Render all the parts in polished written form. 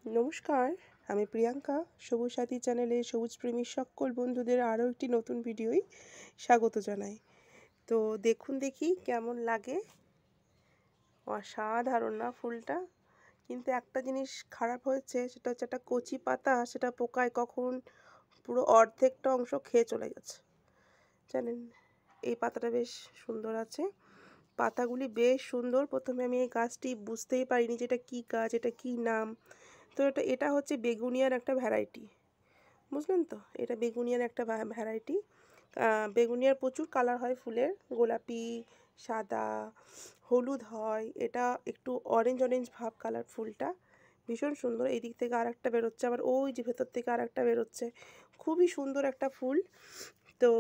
নমস্কার, আমি প্রিয়াঙ্কা। সবুজ সাথী চ্যানেলে সবুজ প্রেমী সকল বন্ধুদের আরও একটি নতুন ভিডিওয় স্বাগত জানাই। তো দেখুন দেখি কেমন লাগে। অসাধারণ না ফুলটা? কিন্তু একটা জিনিস খারাপ হয়েছে, সেটা হচ্ছে একটা কচি পাতা, সেটা পোকায় কখন পুরো অর্ধেকটা অংশ খেয়ে চলে গেছে। জানেন, এই পাতাটা বেশ সুন্দর আছে, পাতাগুলি বেশ সুন্দর। প্রথমে আমি এই গাছটি বুঝতেই পারিনি যে এটা কী গাছ, এটা কী নাম। তো এটা হচ্ছে বেগুনিয়ার একটা ভ্যারাইটি, বুঝলেন তো? এটা বেগুনিয়ার একটা ভ্যারাইটি। বেগুনিয়ার প্রচুর কালার হয় ফুলের, গোলাপি, সাদা, হলুদ হয়। এটা একটু অরেঞ্জ অরেঞ্জ ভাব কালার ফুলটা, ভীষণ সুন্দর। এই দিক থেকে আর একটা বেরোচ্ছে, আবার ওই যে ভেতর থেকে আর একটা বেরোচ্ছে। খুবই সুন্দর একটা ফুল। তো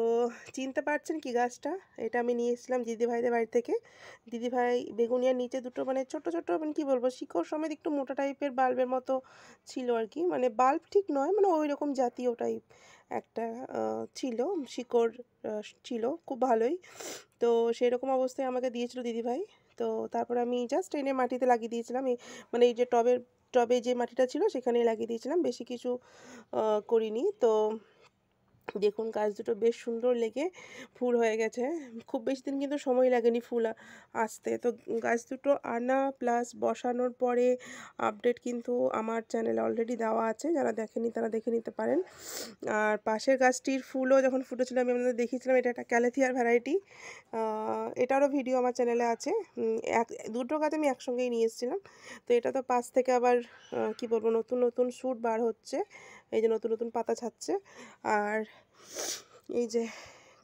চিনতে পারছেন কি গাছটা? এটা আমি নিয়ে এসেছিলাম দিদিভাইদের বাড়ি থেকে। দিদিভাই বেগুনিয়ার নিচে দুটো মানে ছোটো ছোটো, মানে কী বলবো, শিকড় সমেত একটু মোটা টাইপের বাল্বের মতো ছিল আর কি। মানে বাল্ব ঠিক নয়, মানে ওই রকম জাতীয় টাইপ একটা ছিল শিকড়, ছিল খুব ভালোই। তো সেরকম অবস্থায় আমাকে দিয়েছিল দিদিভাই। তো তারপর আমি জাস্ট এনে মাটিতে লাগিয়ে দিয়েছিলাম। মানে এই যে টবে যে মাটিটা ছিল সেখানেই লাগিয়ে দিয়েছিলাম, বেশি কিছু করিনি। তো দেখুন গাছ দুটো বেশ সুন্দর লেগে ফুল হয়ে গেছে। খুব বেশি দিন কিন্তু সময় লাগেনি ফুল আসতে। তো গাছ দুটো আনা প্লাস বসানোর পরে আপডেট কিন্তু আমার চ্যানেলে অলরেডি দেওয়া আছে, যারা দেখেনি তারা দেখে নিতে পারেন। আর পাশের গাছটির ফুলও যখন ফুটেছিল আমি আপনাদের দেখিয়েছিলাম। এটা একটা ক্যালেথিয়ার ভ্যারাইটি, এটারও ভিডিও আমার চ্যানেলে আছে। দুটো গাছ আমি একসঙ্গেই নিয়ে এসেছিলাম। তো এটা তো পাশ থেকে আবার কি বলবো, নতুন নতুন শ্যুট বার হচ্ছে, এই যে নতুন নতুন পাতা ছাড়ছে। আর এই যে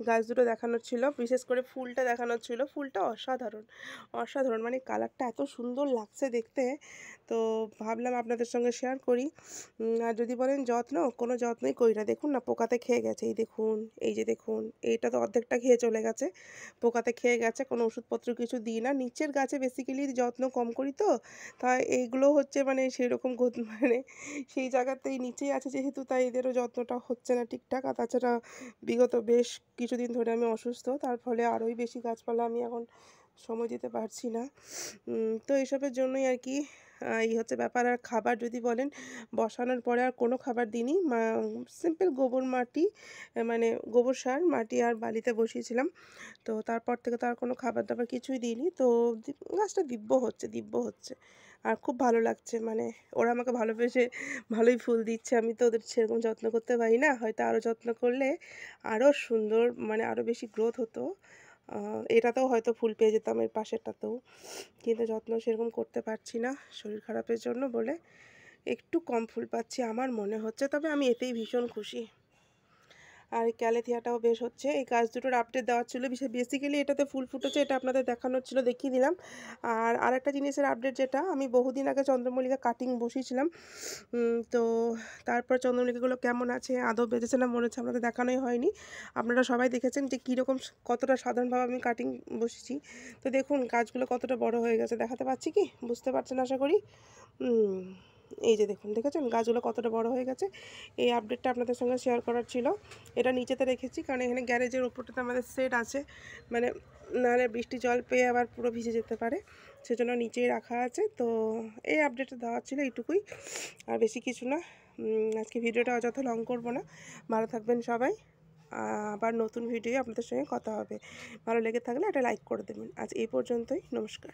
গাছ দুটো দেখানোর ছিল, বিশেষ করে ফুলটা দেখানোর ছিল। ফুলটা অসাধারণ অসাধারণ, মানে কালারটা এত সুন্দর লাগছে দেখতে। তো ভাবলাম আপনাদের সঙ্গে শেয়ার করি। আর যদি বলেন যত্ন, কোনো যত্নই করি না। দেখুন না, পোকাতে খেয়ে গেছে। এই দেখুন, এই যে দেখুন, এইটা তো অর্ধেকটা খেয়ে চলে গেছে, পোকাতে খেয়ে গেছে। কোনো ওষুধপত্র কিছু দিই না। নিচের গাছে বেসিক্যালি যত্ন কম করি, তো তাই এইগুলো হচ্ছে মানে সেরকম মানে সেই জায়গাতেই নিচেই আছে যেহেতু, তাই এদেরও যত্নটা হচ্ছে না ঠিকঠাক। আর তাছাড়া বিগত বেশ কিছুদিন ধরে আমি অসুস্থ, তার ফলে আরোই বেশি গাছপালা আমি এখন সময় দিতে পারছি না। তো এসবের জন্যই আর কি এই হচ্ছে ব্যাপার। আর খাবার যদি বলেন, বসানোর পরে আর কোনো খাবার দিইনি। সিম্পল গোবর মাটি, মানে গোবর সার, মাটি আর বালিতে বসিয়েছিলাম। তো তারপর থেকে তো আর কোনো খাবার দাবার কিছুই দিইনি। তো গাছটা দিব্য হচ্ছে আর খুব ভালো লাগছে। মানে ওরা আমাকে ভালোবেসে ভালোই ফুল দিচ্ছে। আমি তো ওদের সেরকম যত্ন করতে পারি না, হয়তো আরও যত্ন করলে আরও সুন্দর, মানে আরও বেশি গ্রোথ হতো। এটাতেও হয়তো ফুল পেয়ে যেতাম, এর পাশেরটাতেও। কিন্তু যত্ন সেরকম করতে পারছি না শরীর খারাপের জন্য বলে, একটু কম ফুল পাচ্ছি আমার মনে হচ্ছে। তবে আমি এতেই ভীষণ খুশি। আর এই ক্যালেথিয়াটাও বেশ হচ্ছে। এই গাছ দুটোর আপডেট দেওয়ার ছিল, বেসিক্যালি এটাতে ফুল ফুটেছে, এটা আপনাদের দেখানোর ছিল, দেখিয়ে দিলাম। আর আরেকটা জিনিসের আপডেট, যেটা আমি বহুদিন আগে চন্দ্রমল্লিকা কাটিং বসিয়েছিলাম। তো তারপর চন্দ্রমল্লিকাগুলো কেমন আছে, আদৌ বেঁচেছে না, মনে হচ্ছে আপনাদের দেখানোই হয়নি। আপনারা সবাই দেখেছেন যে কীরকম কতটা সাধারণভাবে আমি কাটিং বসেছি। তো দেখুন গাছগুলো কতটা বড় হয়ে গেছে, দেখাতে পারছি কি? বুঝতে পারছেন আশা করি। এই যে দেখুন, দেখেছেন গাছগুলো কতটা বড় হয়ে গেছে। এই আপডেটটা আপনাদের সঙ্গে শেয়ার করার ছিল। এটা নিচেতে রেখেছি কারণ এখানে গ্যারেজের ওপরটাতে আমাদের সেট আছে, মানে নাহলে বৃষ্টি জল পেয়ে আবার পুরো ভিজে যেতে পারে, সেজন্য নিচেই রাখা আছে। তো এই আপডেটটা দেওয়ার ছিল, এইটুকুই, আর বেশি কিছু না। আজকে ভিডিওটা অযথা লং করব না। ভালো থাকবেন সবাই। আবার নতুন ভিডিও আপনাদের সঙ্গে কথা হবে। ভালো লেগে থাকলে একটা লাইক করে দেবেন। আজ এই পর্যন্তই, নমস্কার।